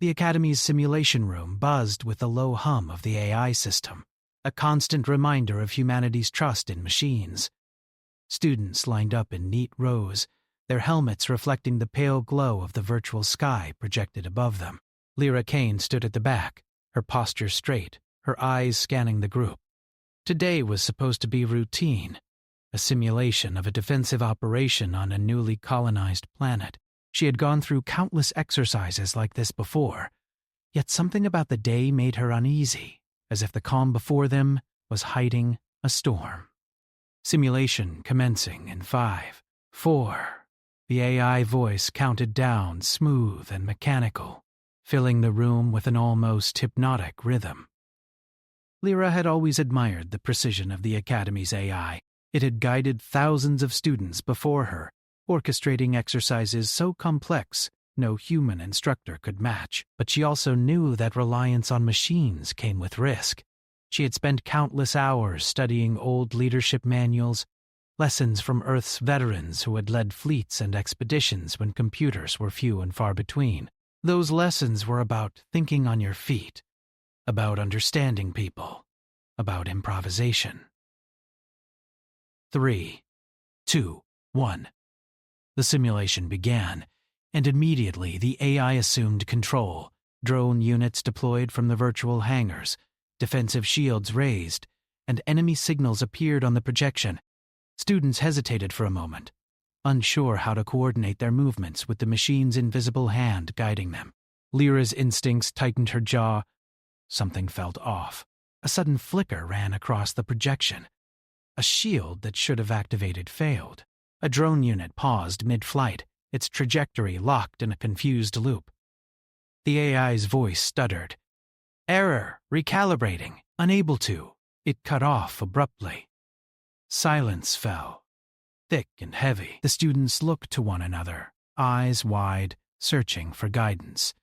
The Academy's simulation room buzzed with the low hum of the AI system, a constant reminder of humanity's trust in machines. Students lined up in neat rows, their helmets reflecting the pale glow of the virtual sky projected above them. Lyra Kane stood at the back, her posture straight, her eyes scanning the group. Today was supposed to be routine, a simulation of a defensive operation on a newly colonized planet. She had gone through countless exercises like this before, yet something about the day made her uneasy, as if the calm before them was hiding a storm. Simulation commencing in 5, 4. The AI voice counted down, smooth and mechanical, filling the room with an almost hypnotic rhythm. Lyra had always admired the precision of the Academy's AI. It had guided thousands of students before her, orchestrating exercises so complex no human instructor could match. But she also knew that reliance on machines came with risk. She had spent countless hours studying old leadership manuals, lessons from Earth's veterans who had led fleets and expeditions when computers were few and far between. Those lessons were about thinking on your feet, about understanding people, about improvisation. 3, 2, 1. The simulation began, and immediately the AI assumed control. Drone units deployed from the virtual hangars, defensive shields raised, and enemy signals appeared on the projection. Students hesitated for a moment, unsure how to coordinate their movements with the machine's invisible hand guiding them. Lyra's instincts tightened her jaw. Something felt off. A sudden flicker ran across the projection. A shield that should have activated failed. A drone unit paused mid-flight, its trajectory locked in a confused loop. The AI's voice stuttered. "Error, recalibrating, unable to." It cut off abruptly. Silence fell, thick and heavy. The students looked to one another, eyes wide, searching for guidance.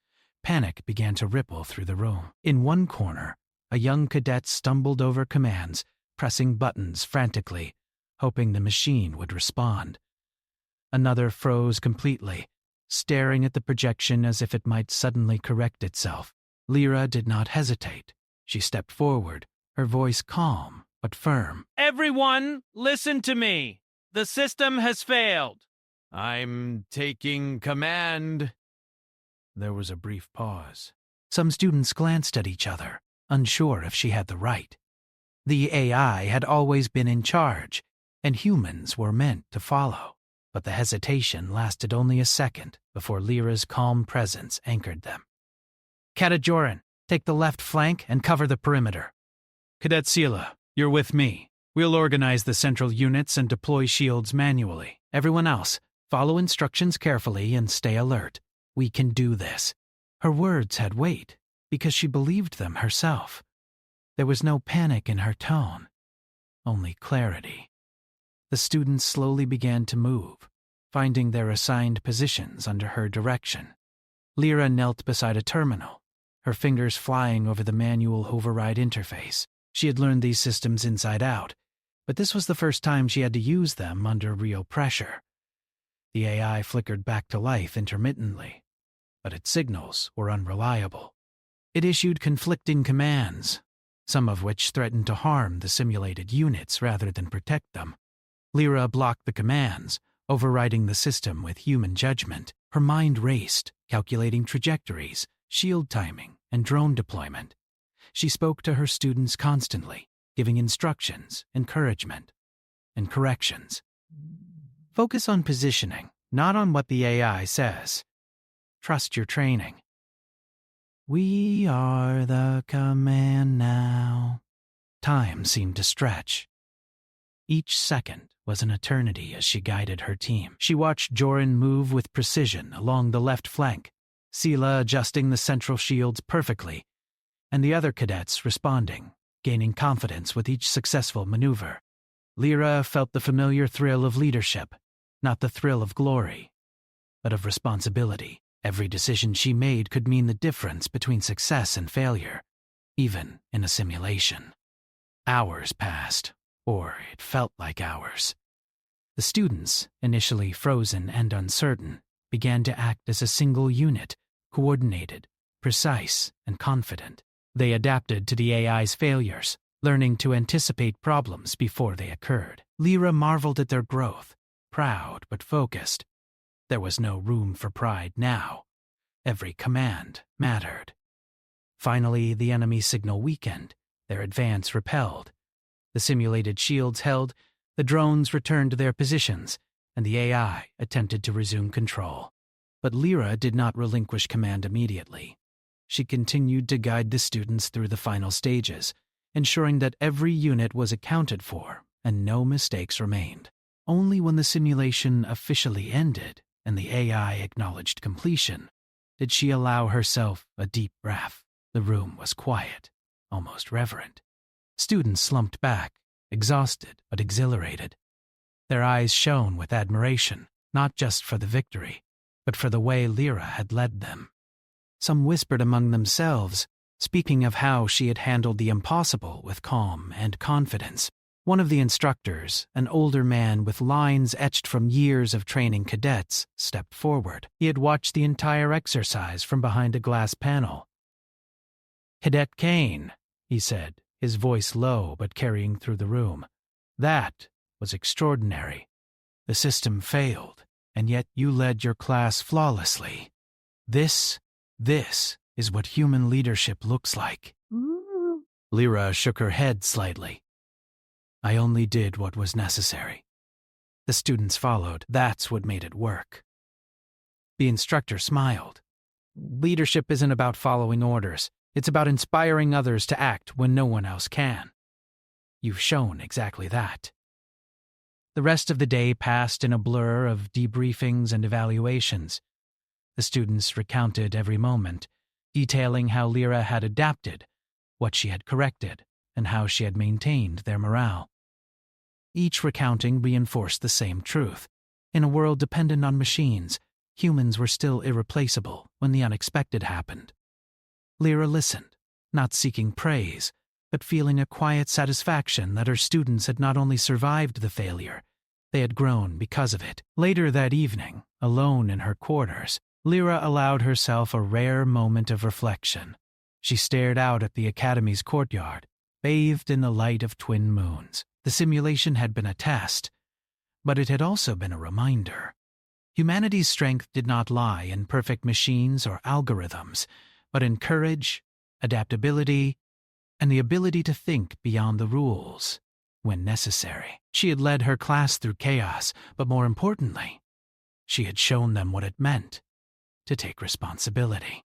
Panic began to ripple through the room. In one corner, a young cadet stumbled over commands, pressing buttons frantically, hoping the machine would respond. Another froze completely, staring at the projection as if it might suddenly correct itself. Lyra did not hesitate. She stepped forward, her voice calm but firm. "Everyone, listen to me. The system has failed." "I'm taking command." There was a brief pause. Some students glanced at each other, unsure if she had the right. The AI had always been in charge, and humans were meant to follow. But the hesitation lasted only a second before Lyra's calm presence anchored them. "Cadet Joran, take the left flank and cover the perimeter. Cadet Sela, you're with me. We'll organize the central units and deploy shields manually. Everyone else, follow instructions carefully and stay alert. We can do this." Her words had weight because she believed them herself. There was no panic in her tone, only clarity. The students slowly began to move, finding their assigned positions under her direction. Lyra knelt beside a terminal, her fingers flying over the manual override interface. She had learned these systems inside out, but this was the first time she had to use them under real pressure. The AI flickered back to life intermittently, but its signals were unreliable. It issued conflicting commands, some of which threatened to harm the simulated units rather than protect them. Lyra blocked the commands, overriding the system with human judgment. Her mind raced, calculating trajectories, shield timing, and drone deployment. She spoke to her students constantly, giving instructions, encouragement, and corrections. Focus on positioning, not on what the AI says. Trust your training. "We are the command now." Time seemed to stretch. Each second was an eternity as she guided her team. She watched Joran move with precision along the left flank, Sela adjusting the central shields perfectly, and the other cadets responding, gaining confidence with each successful maneuver. Lyra felt the familiar thrill of leadership, not the thrill of glory, but of responsibility. Every decision she made could mean the difference between success and failure, even in a simulation. Hours passed, or it felt like hours. The students, initially frozen and uncertain, began to act as a single unit, coordinated, precise and confident. They adapted to the AI's failures, learning to anticipate problems before they occurred. Lyra marveled at their growth, proud but focused. There was no room for pride now. Every command mattered. Finally, the enemy signal weakened, their advance repelled. The simulated shields held, the drones returned to their positions, and the AI attempted to resume control. But Lyra did not relinquish command immediately. She continued to guide the students through the final stages, ensuring that every unit was accounted for and no mistakes remained. Only when the simulation officially ended and the AI acknowledged completion did she allow herself a deep breath. The room was quiet, almost reverent. Students slumped back, exhausted but exhilarated. Their eyes shone with admiration, not just for the victory, but for the way Lyra had led them. Some whispered among themselves, speaking of how she had handled the impossible with calm and confidence. One of the instructors, an older man with lines etched from years of training cadets, stepped forward. He had watched the entire exercise from behind a glass panel. "Cadet Kane," he said, his voice low but carrying through the room. "That was extraordinary. The system failed, and yet you led your class flawlessly. This is what human leadership looks like." Lyra shook her head slightly. "I only did what was necessary." The students followed. That's what made it work. The instructor smiled. "Leadership isn't about following orders. It's about inspiring others to act when no one else can. You've shown exactly that." The rest of the day passed in a blur of debriefings and evaluations. The students recounted every moment, detailing how Lyra had adapted, what she had corrected, and how she had maintained their morale. Each recounting reinforced the same truth. In a world dependent on machines, humans were still irreplaceable when the unexpected happened. Lyra listened, not seeking praise, but feeling a quiet satisfaction that her students had not only survived the failure, they had grown because of it. Later that evening, alone in her quarters, Lyra allowed herself a rare moment of reflection. She stared out at the Academy's courtyard, bathed in the light of twin moons. The simulation had been a test, but it had also been a reminder. Humanity's strength did not lie in perfect machines or algorithms, but in courage, adaptability, and the ability to think beyond the rules when necessary. She had led her class through chaos, but more importantly, she had shown them what it meant to take responsibility.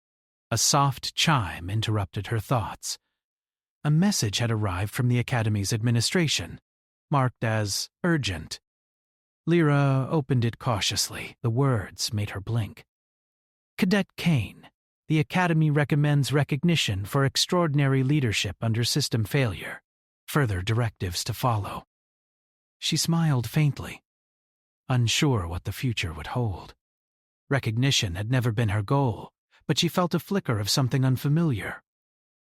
A soft chime interrupted her thoughts. A message had arrived from the Academy's administration, marked as urgent. Lyra opened it cautiously. The words made her blink. "Cadet Kane, the Academy recommends recognition for extraordinary leadership under system failure. Further directives to follow." She smiled faintly, unsure what the future would hold. Recognition had never been her goal, but she felt a flicker of something unfamiliar.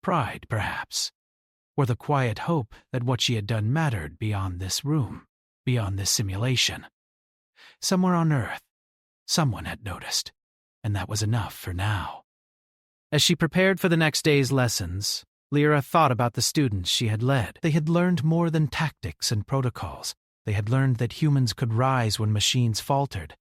Pride, perhaps, or the quiet hope that what she had done mattered beyond this room, beyond this simulation. Somewhere on Earth, someone had noticed, and that was enough for now. As she prepared for the next day's lessons, Lyra thought about the students she had led. They had learned more than tactics and protocols. They had learned that humans could rise when machines faltered.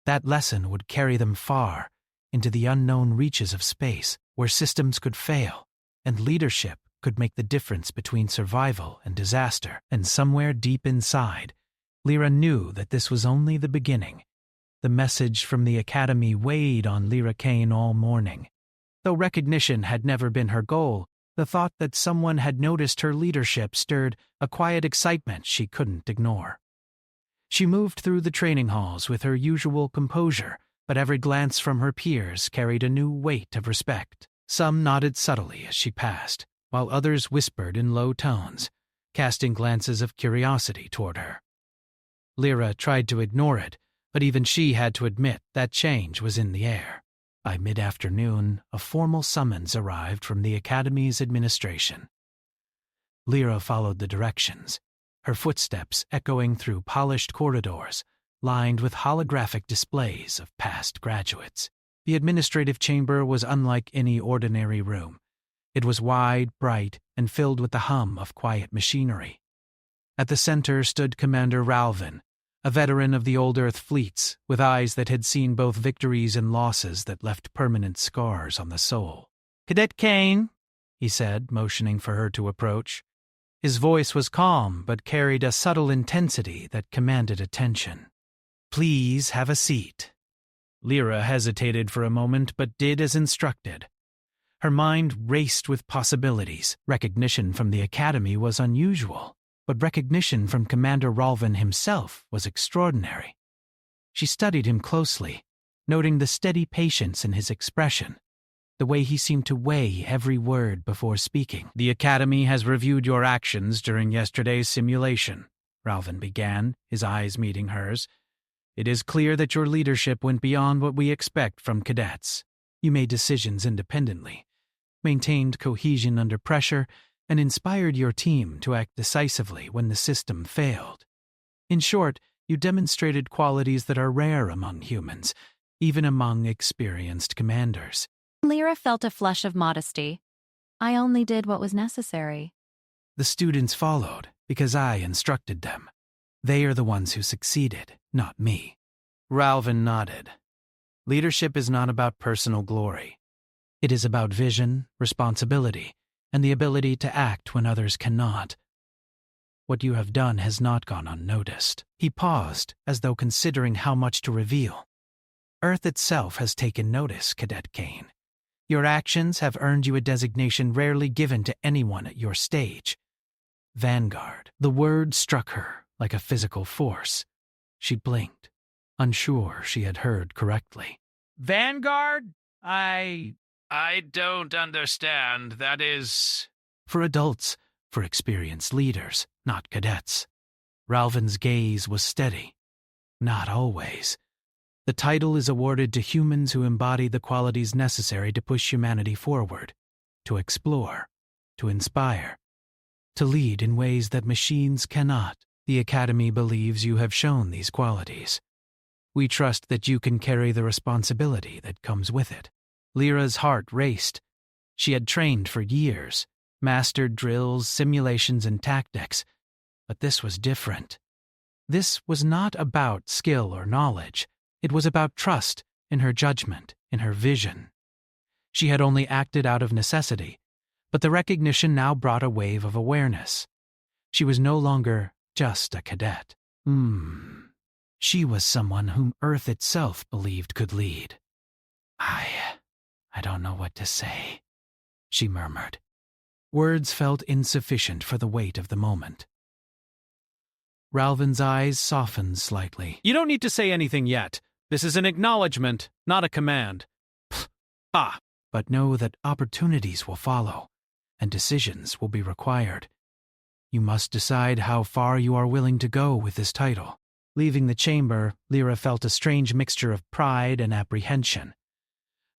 That lesson would carry them far, into the unknown reaches of space, where systems could fail, and leadership could make the difference between survival and disaster. And somewhere deep inside, Lyra knew that this was only the beginning. The message from the Academy weighed on Lyra Kane all morning. Though recognition had never been her goal, the thought that someone had noticed her leadership stirred a quiet excitement she couldn't ignore. She moved through the training halls with her usual composure, but every glance from her peers carried a new weight of respect. Some nodded subtly as she passed, while others whispered in low tones, casting glances of curiosity toward her. Lyra tried to ignore it, but even she had to admit that change was in the air. By mid-afternoon, a formal summons arrived from the Academy's administration. Lyra followed the directions, her footsteps echoing through polished corridors lined with holographic displays of past graduates. The administrative chamber was unlike any ordinary room. It was wide, bright, and filled with the hum of quiet machinery. At the center stood Commander Ralvin, a veteran of the old Earth fleets, with eyes that had seen both victories and losses that left permanent scars on the soul. "Cadet Kane," he said, motioning for her to approach. His voice was calm, but carried a subtle intensity that commanded attention. "Please have a seat." Lyra hesitated for a moment, but did as instructed. Her mind raced with possibilities. Recognition from the Academy was unusual, but recognition from Commander Ralvin himself was extraordinary. She studied him closely, noting the steady patience in his expression, the way he seemed to weigh every word before speaking. "The Academy has reviewed your actions during yesterday's simulation," Ralvin began, his eyes meeting hers. "It is clear that your leadership went beyond what we expect from cadets. You made decisions independently, maintained cohesion under pressure, and inspired your team to act decisively when the system failed. In short, you demonstrated qualities that are rare among humans, even among experienced commanders." Lyra felt a flush of modesty. "I only did what was necessary." "The students followed because I instructed them. They are the ones who succeeded, not me." Ralvin nodded. "Leadership is not about personal glory. It is about vision, responsibility, and the ability to act when others cannot. What you have done has not gone unnoticed." He paused, as though considering how much to reveal. "Earth itself has taken notice, Cadet Kane. Your actions have earned you a designation rarely given to anyone at your stage. Vanguard." The word struck her like a physical force. She blinked, unsure she had heard correctly. Vanguard? I don't understand. That is... "For adults, for experienced leaders, not cadets." Ralvin's gaze was steady. "Not always. The title is awarded to humans who embody the qualities necessary to push humanity forward, to explore, to inspire, to lead in ways that machines cannot. The Academy believes you have shown these qualities. We trust that you can carry the responsibility that comes with it." Lyra's heart raced. She had trained for years, mastered drills, simulations, and tactics, but this was different. This was not about skill or knowledge. It was about trust in her judgment, in her vision. She had only acted out of necessity, but the recognition now brought a wave of awareness. She was no longer just a cadet. She was someone whom Earth itself believed could lead. I don't know what to say," she murmured. Words felt insufficient for the weight of the moment. Ralvin's eyes softened slightly. You don't need to say anything yet. This is an acknowledgement, not a command. Bah! But know that opportunities will follow, and decisions will be required. You must decide how far you are willing to go with this title. Leaving the chamber, Lyra felt a strange mixture of pride and apprehension.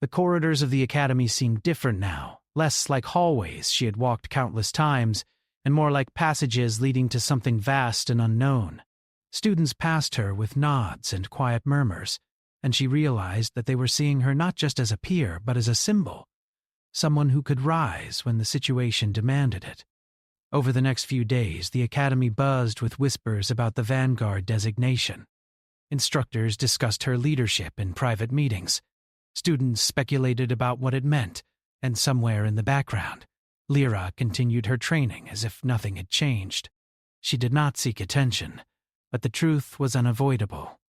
The corridors of the Academy seemed different now, less like hallways she had walked countless times, and more like passages leading to something vast and unknown. Students passed her with nods and quiet murmurs, and she realized that they were seeing her not just as a peer, but as a symbol, someone who could rise when the situation demanded it. Over the next few days, the Academy buzzed with whispers about the Vanguard designation. Instructors discussed her leadership in private meetings. Students speculated about what it meant, and somewhere in the background, Lyra continued her training as if nothing had changed. She did not seek attention, but the truth was unavoidable.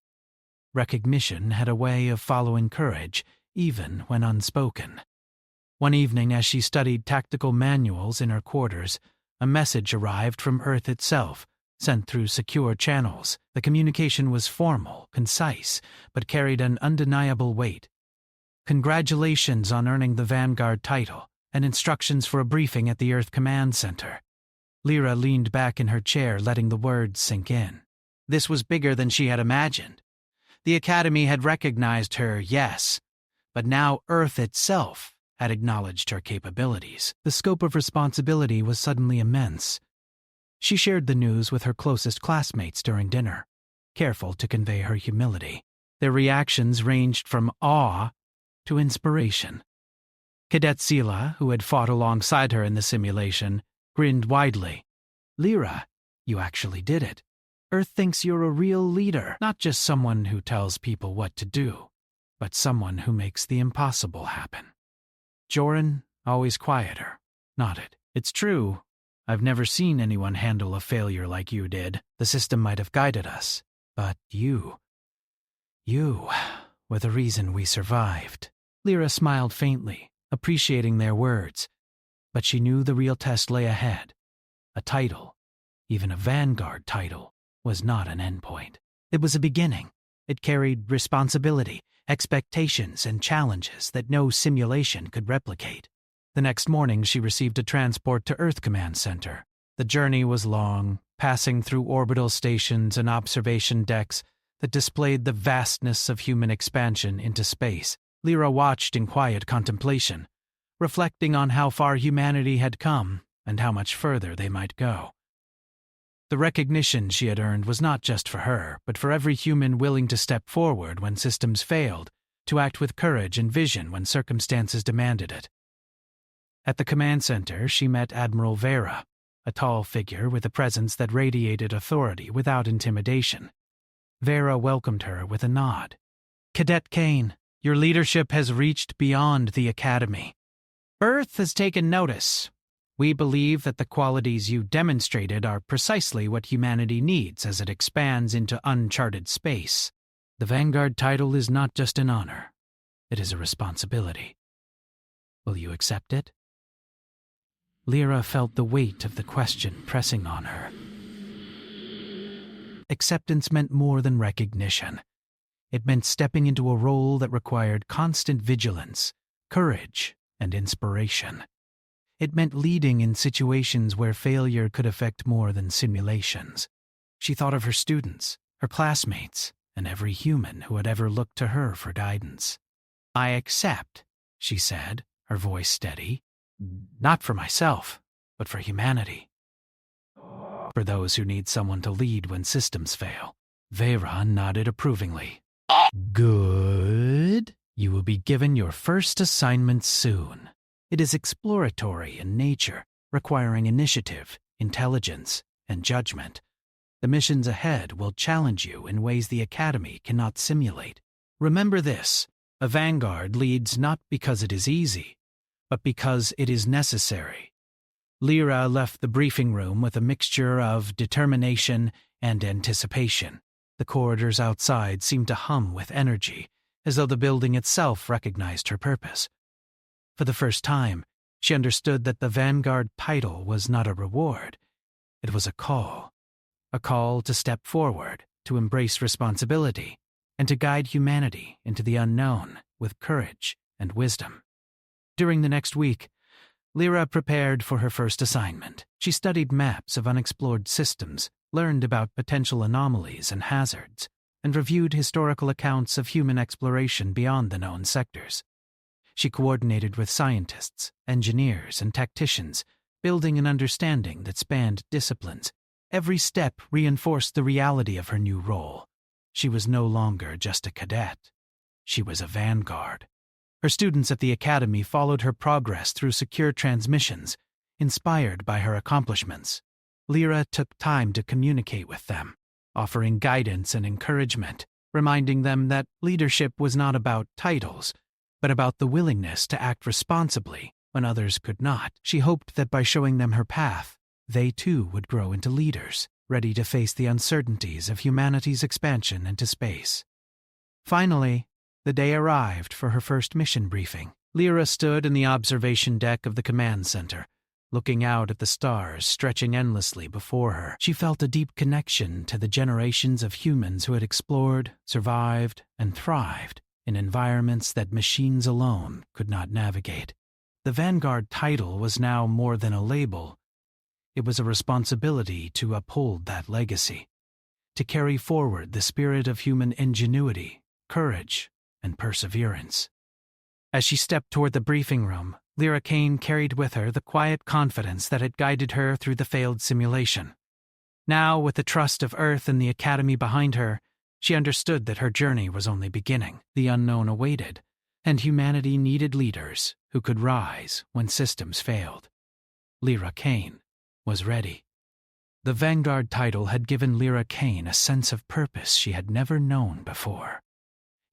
Recognition had a way of following courage, even when unspoken. One evening, as she studied tactical manuals in her quarters, a message arrived from Earth itself, sent through secure channels. The communication was formal, concise, but carried an undeniable weight. Congratulations on earning the Vanguard title, and instructions for a briefing at the Earth Command Center. Lyra leaned back in her chair, letting the words sink in. This was bigger than she had imagined. The Academy had recognized her, yes, but now Earth itself had acknowledged her capabilities. The scope of responsibility was suddenly immense. She shared the news with her closest classmates during dinner, careful to convey her humility. Their reactions ranged from awe to inspiration. Cadet Sela, who had fought alongside her in the simulation, grinned widely. Lyra, you actually did it. Earth thinks you're a real leader, not just someone who tells people what to do, but someone who makes the impossible happen. Joran, always quieter, nodded. It's true. I've never seen anyone handle a failure like you did. The system might have guided us, but you were the reason we survived. Lyra smiled faintly, appreciating their words, but she knew the real test lay ahead. A title, even a Vanguard title, was not an endpoint. It was a beginning. It carried responsibility, expectations, and challenges that no simulation could replicate. The next morning, she received a transport to Earth Command Center. The journey was long, passing through orbital stations and observation decks that displayed the vastness of human expansion into space. Lyra watched in quiet contemplation, reflecting on how far humanity had come and how much further they might go. The recognition she had earned was not just for her, but for every human willing to step forward when systems failed, to act with courage and vision when circumstances demanded it. At the command center, she met Admiral Vera, a tall figure with a presence that radiated authority without intimidation. Vera welcomed her with a nod. Cadet Kane, your leadership has reached beyond the Academy. Earth has taken notice. We believe that the qualities you demonstrated are precisely what humanity needs as it expands into uncharted space. The Vanguard title is not just an honor. It is a responsibility. Will you accept it? Lyra felt the weight of the question pressing on her. Acceptance meant more than recognition. It meant stepping into a role that required constant vigilance, courage, and inspiration. It meant leading in situations where failure could affect more than simulations. She thought of her students, her classmates, and every human who had ever looked to her for guidance. I accept, she said, her voice steady. Not for myself, but for humanity. For those who need someone to lead when systems fail. Vera nodded approvingly. Good. You will be given your first assignment soon. It is exploratory in nature, requiring initiative, intelligence, and judgment. The missions ahead will challenge you in ways the Academy cannot simulate. Remember this, a Vanguard leads not because it is easy, but because it is necessary. Lyra left the briefing room with a mixture of determination and anticipation. The corridors outside seemed to hum with energy, as though the building itself recognized her purpose. For the first time, she understood that the Vanguard title was not a reward. It was a call to step forward, to embrace responsibility, and to guide humanity into the unknown with courage and wisdom. During the next week, Lyra prepared for her first assignment. She studied maps of unexplored systems, learned about potential anomalies and hazards, and reviewed historical accounts of human exploration beyond the known sectors. She coordinated with scientists, engineers, and tacticians, building an understanding that spanned disciplines. Every step reinforced the reality of her new role. She was no longer just a cadet. She was a Vanguard. Her students at the Academy followed her progress through secure transmissions, inspired by her accomplishments. Lyra took time to communicate with them, offering guidance and encouragement, reminding them that leadership was not about titles, but about the willingness to act responsibly when others could not. She hoped that by showing them her path, they too would grow into leaders, ready to face the uncertainties of humanity's expansion into space. Finally, the day arrived for her first mission briefing. Lyra stood in the observation deck of the command center, looking out at the stars stretching endlessly before her. She felt a deep connection to the generations of humans who had explored, survived, and thrived in environments that machines alone could not navigate. The Vanguard title was now more than a label. It was a responsibility to uphold that legacy, to carry forward the spirit of human ingenuity, courage, and perseverance. As she stepped toward the briefing room, Lyra Kane carried with her the quiet confidence that had guided her through the failed simulation. Now, with the trust of Earth and the Academy behind her, she understood that her journey was only beginning. The unknown awaited, and humanity needed leaders who could rise when systems failed. Lyra Kane was ready. The Vanguard title had given Lyra Kane a sense of purpose she had never known before.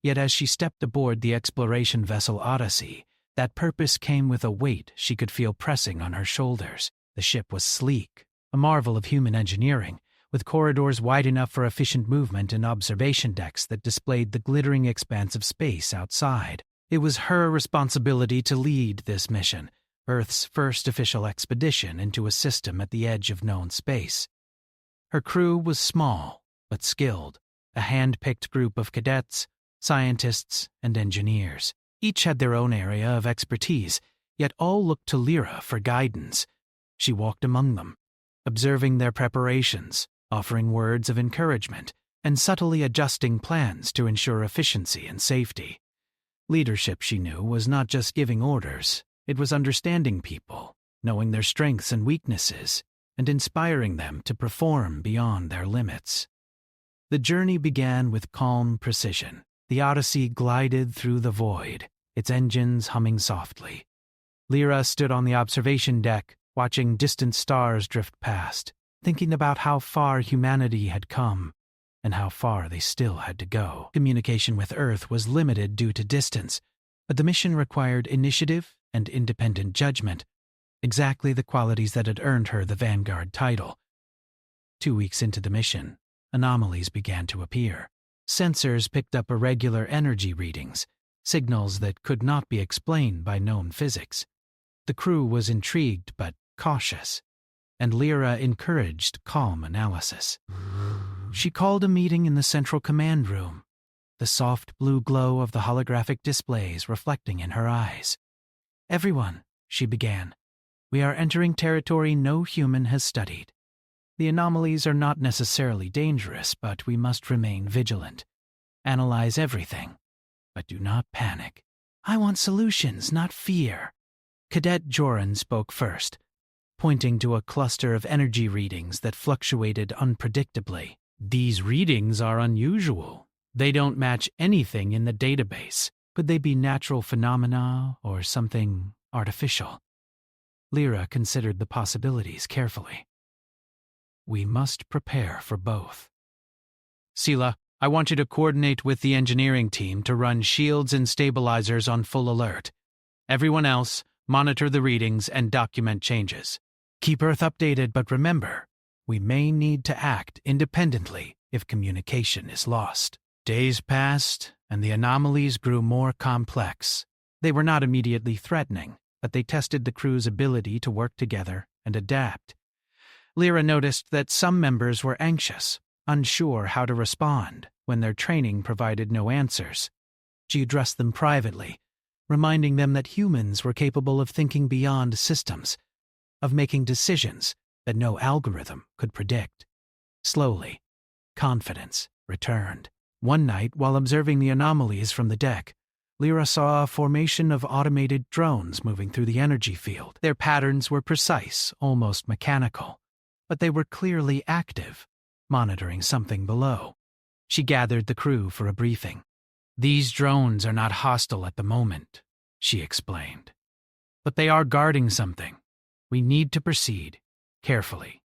Yet as she stepped aboard the exploration vessel Odyssey, that purpose came with a weight she could feel pressing on her shoulders. The ship was sleek, a marvel of human engineering, with corridors wide enough for efficient movement and observation decks that displayed the glittering expanse of space outside. It was her responsibility to lead this mission, Earth's first official expedition into a system at the edge of known space. Her crew was small, but skilled, a hand-picked group of cadets, scientists, and engineers. Each had their own area of expertise, yet all looked to Lyra for guidance. She walked among them, observing their preparations, offering words of encouragement, and subtly adjusting plans to ensure efficiency and safety. Leadership, she knew, was not just giving orders. It was understanding people, knowing their strengths and weaknesses, and inspiring them to perform beyond their limits. The journey began with calm precision. The Odyssey glided through the void, its engines humming softly. Lyra stood on the observation deck, watching distant stars drift past, thinking about how far humanity had come and how far they still had to go. Communication with Earth was limited due to distance, but the mission required initiative and independent judgment, exactly the qualities that had earned her the Vanguard title. 2 weeks into the mission, anomalies began to appear. Sensors picked up irregular energy readings, signals that could not be explained by known physics. The crew was intrigued but cautious, and Lyra encouraged calm analysis. She called a meeting in the central command room, the soft blue glow of the holographic displays reflecting in her eyes. "Everyone," she began, "we are entering territory no human has studied. The anomalies are not necessarily dangerous, but we must remain vigilant. Analyze everything, but do not panic. I want solutions, not fear." Cadet Joran spoke first, pointing to a cluster of energy readings that fluctuated unpredictably. "These readings are unusual. They don't match anything in the database. Could they be natural phenomena or something artificial?" Lyra considered the possibilities carefully. "We must prepare for both." "Sela, I want you to coordinate with the engineering team to run shields and stabilizers on full alert. Everyone else, monitor the readings and document changes. Keep Earth updated, but remember, we may need to act independently if communication is lost." Days passed, and the anomalies grew more complex. They were not immediately threatening, but they tested the crew's ability to work together and adapt. Lyra noticed that some members were anxious, unsure how to respond when their training provided no answers. She addressed them privately, reminding them that humans were capable of thinking beyond systems, of making decisions that no algorithm could predict. Slowly, confidence returned. One night, while observing the anomalies from the deck, Lyra saw a formation of automated drones moving through the energy field. Their patterns were precise, almost mechanical, but they were clearly active, monitoring something below. She gathered the crew for a briefing. "These drones are not hostile at the moment," she explained. "But they are guarding something. We need to proceed carefully.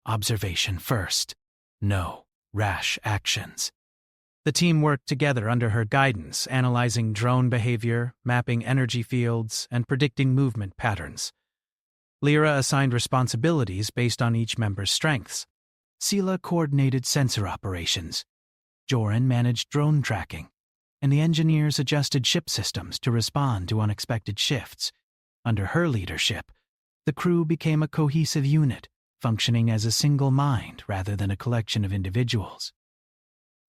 Observation first. No rash actions." The team worked together under her guidance, analyzing drone behavior, mapping energy fields, and predicting movement patterns. Lyra assigned responsibilities based on each member's strengths. Sela coordinated sensor operations. Joran managed drone tracking, and the engineers adjusted ship systems to respond to unexpected shifts. Under her leadership, the crew became a cohesive unit, functioning as a single mind rather than a collection of individuals.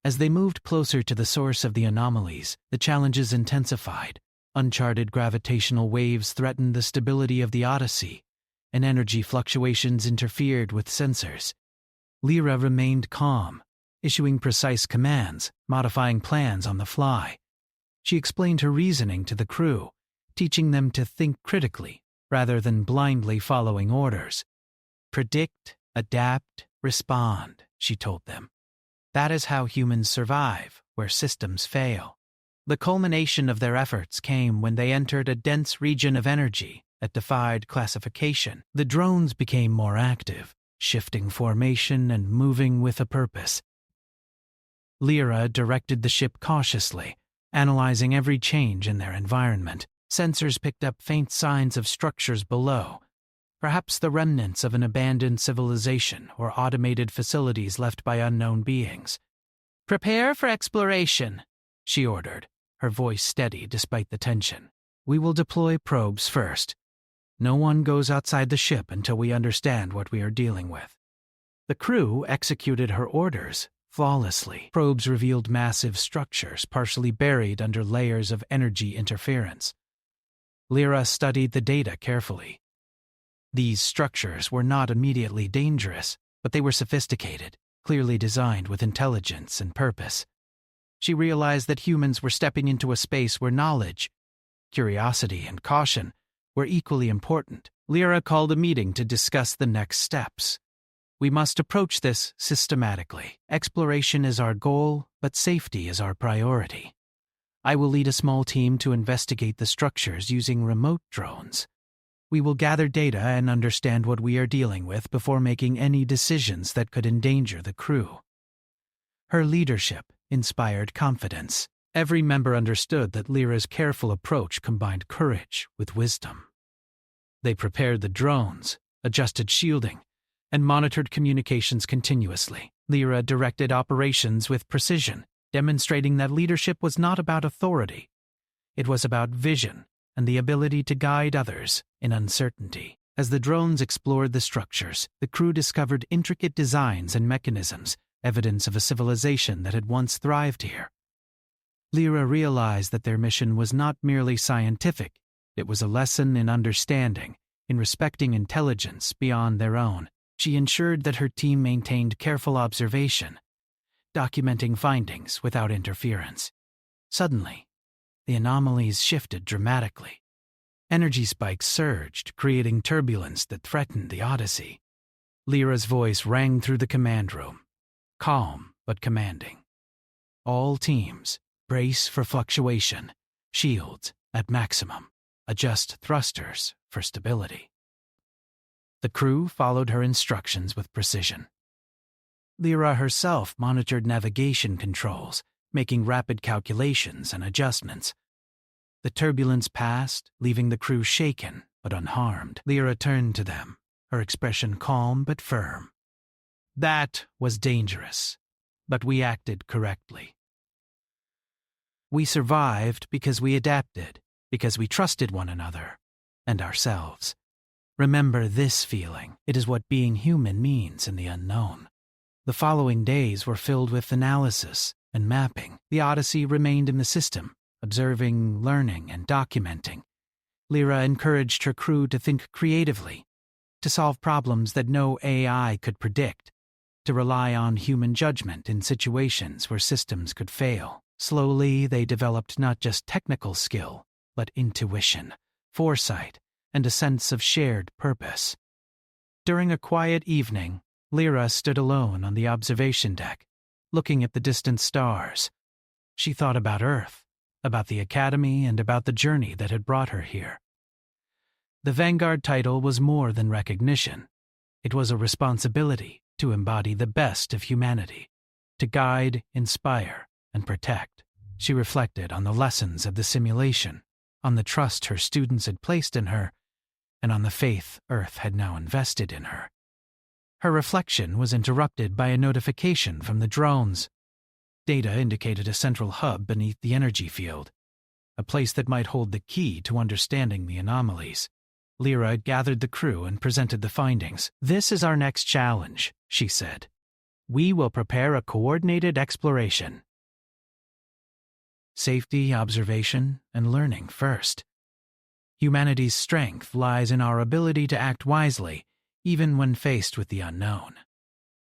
As they moved closer to the source of the anomalies, the challenges intensified. Uncharted gravitational waves threatened the stability of the Odyssey, and energy fluctuations interfered with sensors. Lyra remained calm, issuing precise commands, modifying plans on the fly. She explained her reasoning to the crew, teaching them to think critically rather than blindly following orders. "Predict, adapt, respond," she told them. "That is how humans survive where systems fail." The culmination of their efforts came when they entered a dense region of energy that defied classification. The drones became more active, shifting formation and moving with a purpose. Lyra directed the ship cautiously, analyzing every change in their environment. Sensors picked up faint signs of structures below, perhaps the remnants of an abandoned civilization or automated facilities left by unknown beings. "Prepare for exploration," she ordered, her voice steady despite the tension. "We will deploy probes first. No one goes outside the ship until we understand what we are dealing with." The crew executed her orders flawlessly. Probes revealed massive structures partially buried under layers of energy interference. Lyra studied the data carefully. These structures were not immediately dangerous, but they were sophisticated, clearly designed with intelligence and purpose. She realized that humans were stepping into a space where knowledge, curiosity, and caution were equally important. Lyra called a meeting to discuss the next steps. "We must approach this systematically. Exploration is our goal, but safety is our priority. I will lead a small team to investigate the structures using remote drones. We will gather data and understand what we are dealing with before making any decisions that could endanger the crew." Her leadership inspired confidence. Every member understood that Lyra's careful approach combined courage with wisdom. They prepared the drones, adjusted shielding, and monitored communications continuously. Lyra directed operations with precision, demonstrating that leadership was not about authority. It was about vision and the ability to guide others in uncertainty. As the drones explored the structures, the crew discovered intricate designs and mechanisms, evidence of a civilization that had once thrived here. Lyra realized that their mission was not merely scientific, it was a lesson in understanding, in respecting intelligence beyond their own. She ensured that her team maintained careful observation, documenting findings without interference. Suddenly, the anomalies shifted dramatically. Energy spikes surged, creating turbulence that threatened the Odyssey. Lyra's voice rang through the command room, calm but commanding. "All teams, brace for fluctuation. Shields at maximum. Adjust thrusters for stability." The crew followed her instructions with precision. Lyra herself monitored navigation controls, making rapid calculations and adjustments. The turbulence passed, leaving the crew shaken but unharmed. Lyra turned to them, her expression calm but firm. "That was dangerous, but we acted correctly. We survived because we adapted, because we trusted one another and ourselves. Remember this feeling. It is what being human means in the unknown." The following days were filled with analysis and mapping. The Odyssey remained in the system, observing, learning, and documenting. Lyra encouraged her crew to think creatively, to solve problems that no AI could predict, to rely on human judgment in situations where systems could fail. Slowly, they developed not just technical skill, but intuition, foresight, and a sense of shared purpose. During a quiet evening, Lyra stood alone on the observation deck, looking at the distant stars. She thought about Earth, about the Academy, and about the journey that had brought her here. The Vanguard title was more than recognition. It was a responsibility to embody the best of humanity, to guide, inspire, and protect. She reflected on the lessons of the simulation, on the trust her students had placed in her, and on the faith Earth had now invested in her. Her reflection was interrupted by a notification from the drones. Data indicated a central hub beneath the energy field, a place that might hold the key to understanding the anomalies. Lyra gathered the crew and presented the findings. "This is our next challenge," she said. "We will prepare a coordinated exploration. Safety, observation, and learning first. Humanity's strength lies in our ability to act wisely, even when faced with the unknown."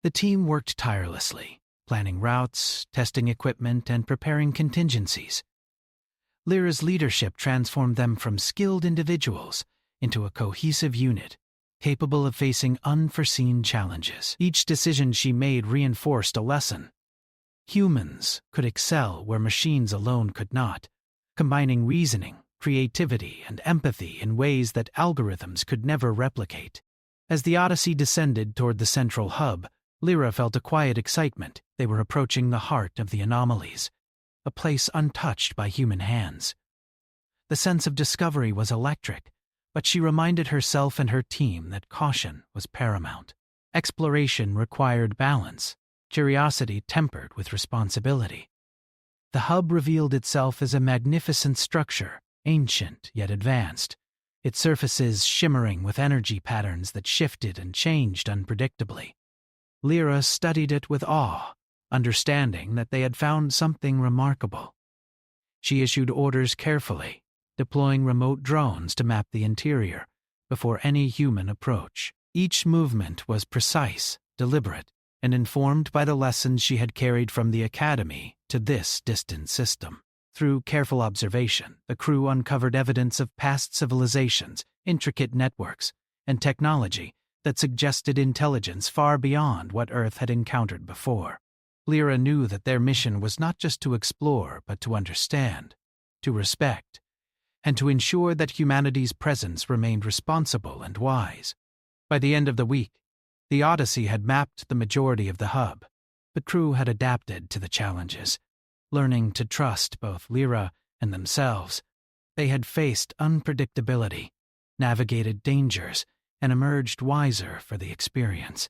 The team worked tirelessly, planning routes, testing equipment, and preparing contingencies. Lyra's leadership transformed them from skilled individuals into a cohesive unit, capable of facing unforeseen challenges. Each decision she made reinforced a lesson. Humans could excel where machines alone could not, combining reasoning, creativity, and empathy in ways that algorithms could never replicate. As the Odyssey descended toward the central hub, Lyra felt a quiet excitement. They were approaching the heart of the anomalies, a place untouched by human hands. The sense of discovery was electric, but she reminded herself and her team that caution was paramount. Exploration required balance, curiosity tempered with responsibility. The hub revealed itself as a magnificent structure, ancient yet advanced, its surfaces shimmering with energy patterns that shifted and changed unpredictably. Lyra studied it with awe, understanding that they had found something remarkable. She issued orders carefully, deploying remote drones to map the interior before any human approach. Each movement was precise, deliberate, and informed by the lessons she had carried from the academy to this distant system. Through careful observation, the crew uncovered evidence of past civilizations, intricate networks, and technology that suggested intelligence far beyond what Earth had encountered before. Lyra knew that their mission was not just to explore, but to understand, to respect, and to ensure that humanity's presence remained responsible and wise. By the end of the week, the Odyssey had mapped the majority of the hub. The crew had adapted to the challenges, learning to trust both Lyra and themselves. They had faced unpredictability, navigated dangers, and emerged wiser for the experience.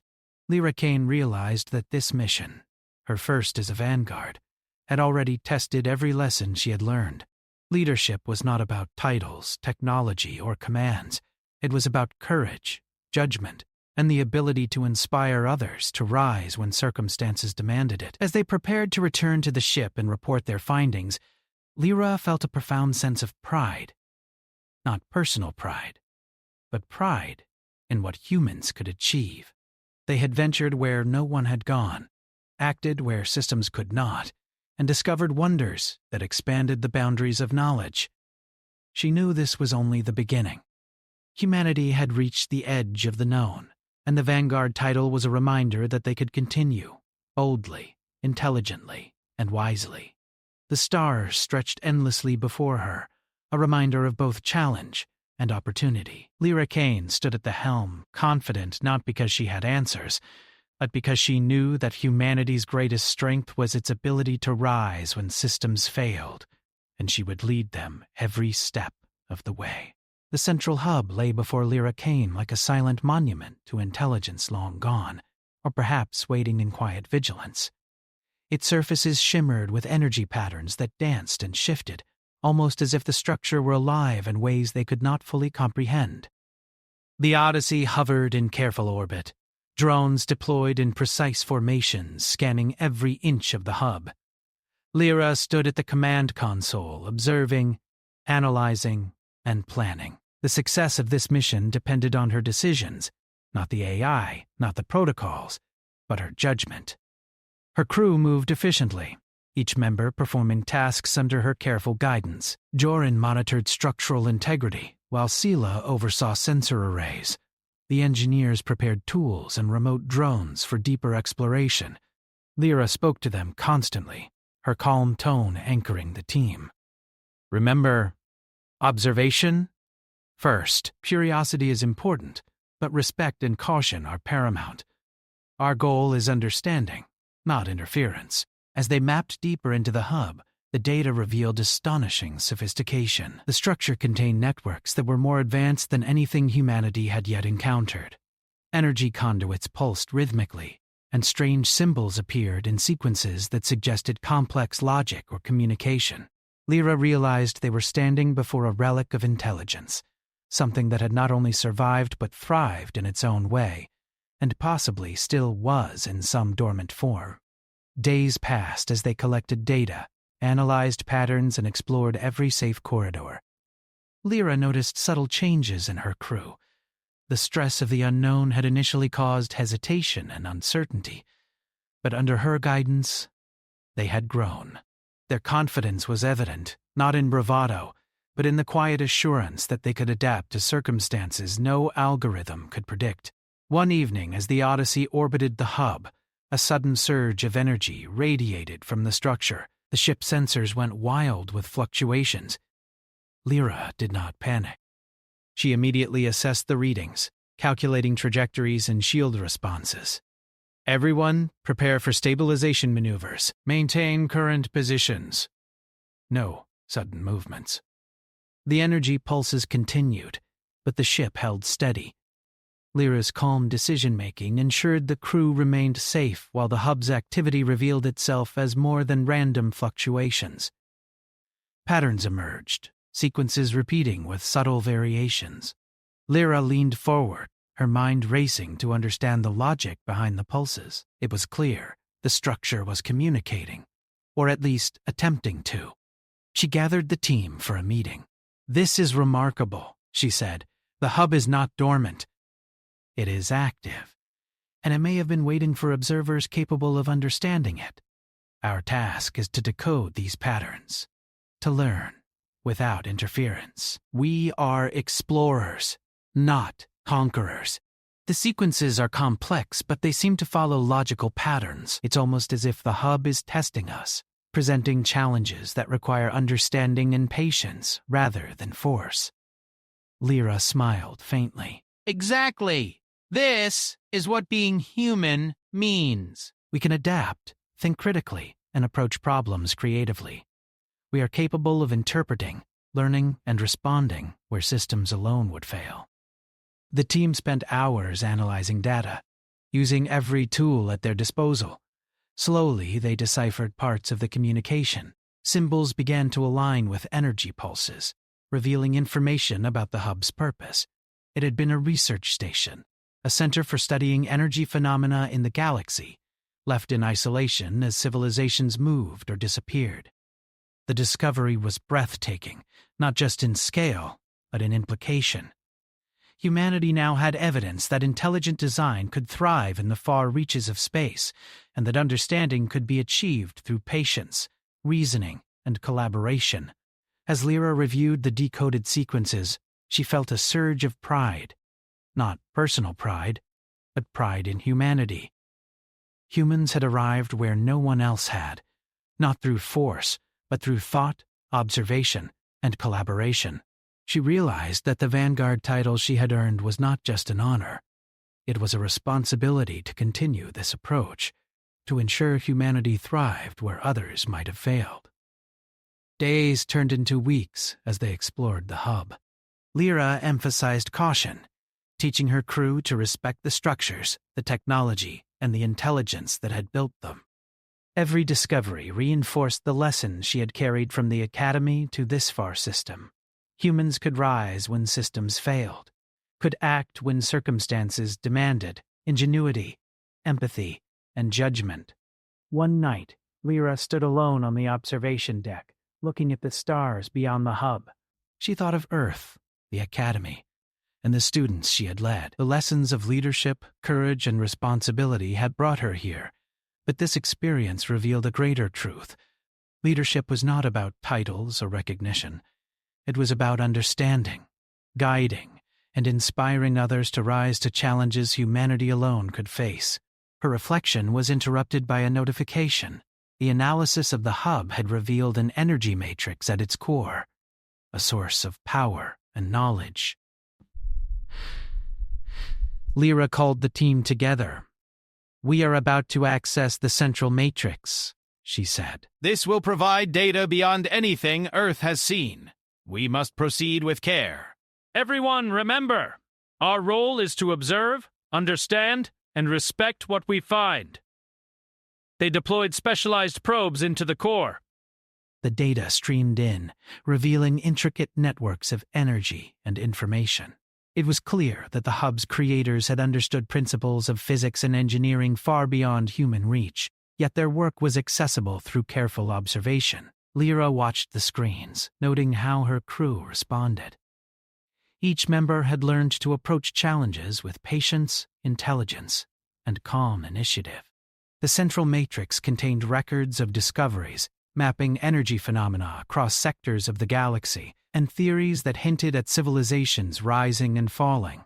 Lyra Kane realized that this mission, her first as a Vanguard, had already tested every lesson she had learned. Leadership was not about titles, technology, or commands. It was about courage, judgment, and the ability to inspire others to rise when circumstances demanded it. As they prepared to return to the ship and report their findings, Lyra felt a profound sense of pride. Not personal pride, but pride in what humans could achieve. They had ventured where no one had gone, acted where systems could not, and discovered wonders that expanded the boundaries of knowledge. She knew this was only the beginning. Humanity had reached the edge of the known, and the Vanguard title was a reminder that they could continue, boldly, intelligently, and wisely. The stars stretched endlessly before her, a reminder of both challenge and opportunity. Lyra Kane stood at the helm, confident not because she had answers, but because she knew that humanity's greatest strength was its ability to rise when systems failed, and she would lead them every step of the way. The central hub lay before Lyra Kane like a silent monument to intelligence long gone, or perhaps waiting in quiet vigilance. Its surfaces shimmered with energy patterns that danced and shifted, almost as if the structure were alive in ways they could not fully comprehend. The Odyssey hovered in careful orbit, drones deployed in precise formations scanning every inch of the hub. Lyra stood at the command console, observing, analyzing, and planning. The success of this mission depended on her decisions, not the AI, not the protocols, but her judgment. Her crew moved efficiently, each member performing tasks under her careful guidance. Joran monitored structural integrity, while Sela oversaw sensor arrays. The engineers prepared tools and remote drones for deeper exploration. Lyra spoke to them constantly, her calm tone anchoring the team. Remember, observation first. Curiosity is important, but respect and caution are paramount. Our goal is understanding, not interference. As they mapped deeper into the hub, the data revealed astonishing sophistication. The structure contained networks that were more advanced than anything humanity had yet encountered. Energy conduits pulsed rhythmically, and strange symbols appeared in sequences that suggested complex logic or communication. Lyra realized they were standing before a relic of intelligence, something that had not only survived but thrived in its own way, and possibly still was in some dormant form. Days passed as they collected data, analyzed patterns, and explored every safe corridor. Lyra noticed subtle changes in her crew. The stress of the unknown had initially caused hesitation and uncertainty, but under her guidance, they had grown. Their confidence was evident, not in bravado, but in the quiet assurance that they could adapt to circumstances no algorithm could predict. One evening, as the Odyssey orbited the hub, A sudden surge of energy radiated from the structure. The ship sensors went wild with fluctuations. Lyra did not panic. She immediately assessed the readings, calculating trajectories and shield responses. Everyone, prepare for stabilization maneuvers. Maintain current positions. No sudden movements. The energy pulses continued, but the ship held steady. Lyra's calm decision-making ensured the crew remained safe while the hub's activity revealed itself as more than random fluctuations. Patterns emerged, sequences repeating with subtle variations. Lyra leaned forward, her mind racing to understand the logic behind the pulses. It was clear the structure was communicating, or at least attempting to. She gathered the team for a meeting. "This is remarkable," she said. "The hub is not dormant. It is active, and it may have been waiting for observers capable of understanding it. Our task is to decode these patterns, to learn without interference. We are explorers, not conquerors. The sequences are complex, but they seem to follow logical patterns. It's almost as if the hub is testing us, presenting challenges that require understanding and patience rather than force." Lyra smiled faintly. "Exactly. This is what being human means. We can adapt, think critically, and approach problems creatively. We are capable of interpreting, learning, and responding where systems alone would fail." The team spent hours analyzing data, using every tool at their disposal. Slowly, they deciphered parts of the communication. Symbols began to align with energy pulses, revealing information about the hub's purpose. It had been a research station, a center for studying energy phenomena in the galaxy, left in isolation as civilizations moved or disappeared. The discovery was breathtaking, not just in scale, but in implication. Humanity now had evidence that intelligent design could thrive in the far reaches of space, and that understanding could be achieved through patience, reasoning, and collaboration. As Lyra reviewed the decoded sequences, she felt a surge of pride. Not personal pride, but pride in humanity. Humans had arrived where no one else had, not through force, but through thought, observation, and collaboration. She realized that the Vanguard title she had earned was not just an honor. It was a responsibility to continue this approach, to ensure humanity thrived where others might have failed. Days turned into weeks as they explored the hub. Lyra emphasized caution, teaching her crew to respect the structures, the technology, and the intelligence that had built them. Every discovery reinforced the lessons she had carried from the Academy to this far system. Humans could rise when systems failed, could act when circumstances demanded ingenuity, empathy, and judgment. One night, Lyra stood alone on the observation deck, looking at the stars beyond the hub. She thought of Earth, the Academy, and the students she had led. The lessons of leadership, courage, and responsibility had brought her here, but this experience revealed a greater truth. Leadership was not about titles or recognition. It was about understanding, guiding, and inspiring others to rise to challenges humanity alone could face. Her reflection was interrupted by a notification. The analysis of the hub had revealed an energy matrix at its core, a source of power and knowledge. Lyra called the team together. "We are about to access the central matrix," she said. "This will provide data beyond anything Earth has seen. We must proceed with care. Everyone, remember, our role is to observe, understand, and respect what we find." They deployed specialized probes into the core. The data streamed in, revealing intricate networks of energy and information. It was clear that the hub's creators had understood principles of physics and engineering far beyond human reach, yet their work was accessible through careful observation. Lyra watched the screens, noting how her crew responded. Each member had learned to approach challenges with patience, intelligence, and calm initiative. The central matrix contained records of discoveries, mapping energy phenomena across sectors of the galaxy, and theories that hinted at civilizations rising and falling.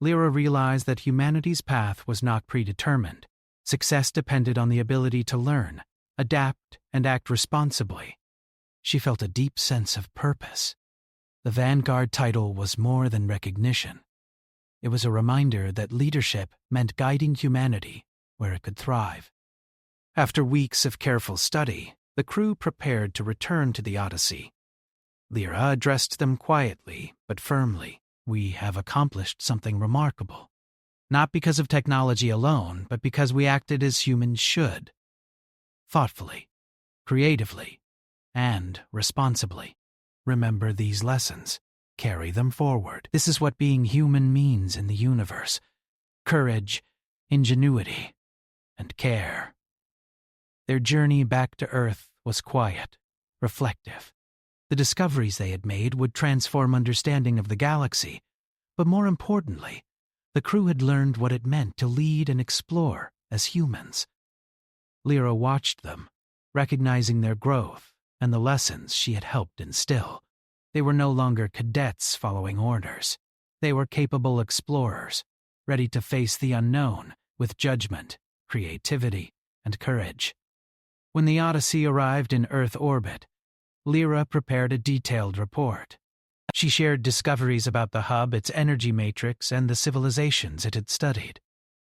Lyra realized that humanity's path was not predetermined. Success depended on the ability to learn, adapt, and act responsibly. She felt a deep sense of purpose. The Vanguard title was more than recognition. It was a reminder that leadership meant guiding humanity where it could thrive. After weeks of careful study, the crew prepared to return to the Odyssey. Lyra addressed them quietly but firmly. "We have accomplished something remarkable. Not because of technology alone, but because we acted as humans should. Thoughtfully, creatively, and responsibly. Remember these lessons. Carry them forward. This is what being human means in the universe. Courage, ingenuity, and care." Their journey back to Earth was quiet, reflective. The discoveries they had made would transform understanding of the galaxy, but more importantly, the crew had learned what it meant to lead and explore as humans. Lyra watched them, recognizing their growth and the lessons she had helped instill. They were no longer cadets following orders. They were capable explorers, ready to face the unknown with judgment, creativity, and courage. When the Odyssey arrived in Earth orbit, Lyra prepared a detailed report. She shared discoveries about the hub, its energy matrix, and the civilizations it had studied.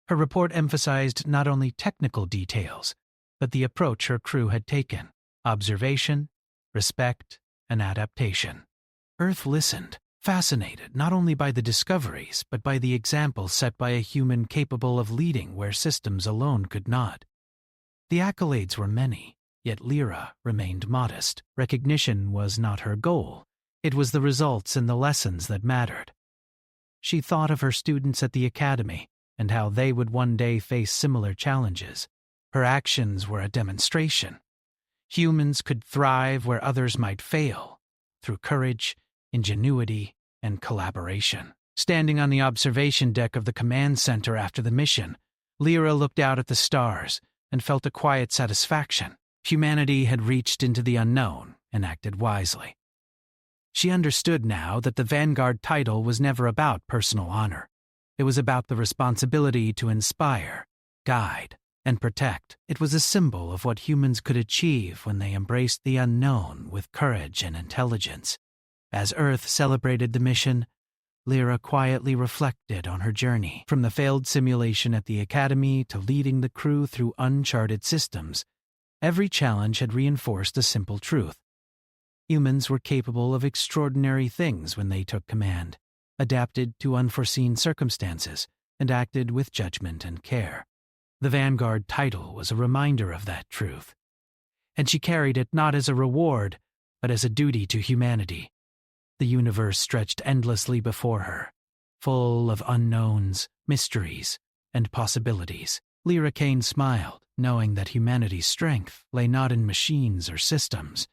Her report emphasized not only technical details, but the approach her crew had taken: observation, respect, and adaptation. Earth listened, fascinated not only by the discoveries, but by the example set by a human capable of leading where systems alone could not. The accolades were many, yet Lyra remained modest. Recognition was not her goal. It was the results and the lessons that mattered. She thought of her students at the academy and how they would one day face similar challenges. Her actions were a demonstration. Humans could thrive where others might fail, through courage, ingenuity, and collaboration. Standing on the observation deck of the command center after the mission, Lyra looked out at the stars and felt a quiet satisfaction. Humanity had reached into the unknown and acted wisely. She understood now that the Vanguard title was never about personal honor. It was about the responsibility to inspire, guide, and protect. It was a symbol of what humans could achieve when they embraced the unknown with courage and intelligence. As Earth celebrated the mission, Lyra quietly reflected on her journey. From the failed simulation at the Academy to leading the crew through uncharted systems, every challenge had reinforced a simple truth. Humans were capable of extraordinary things when they took command, adapted to unforeseen circumstances, and acted with judgment and care. The Vanguard title was a reminder of that truth, and she carried it not as a reward, but as a duty to humanity. The universe stretched endlessly before her, full of unknowns, mysteries, and possibilities. Lyra Kane smiled, knowing that humanity's strength lay not in machines or systems,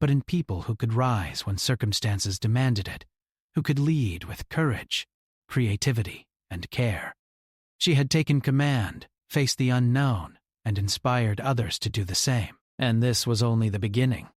but in people who could rise when circumstances demanded it, who could lead with courage, creativity, and care. She had taken command, faced the unknown, and inspired others to do the same. And this was only the beginning.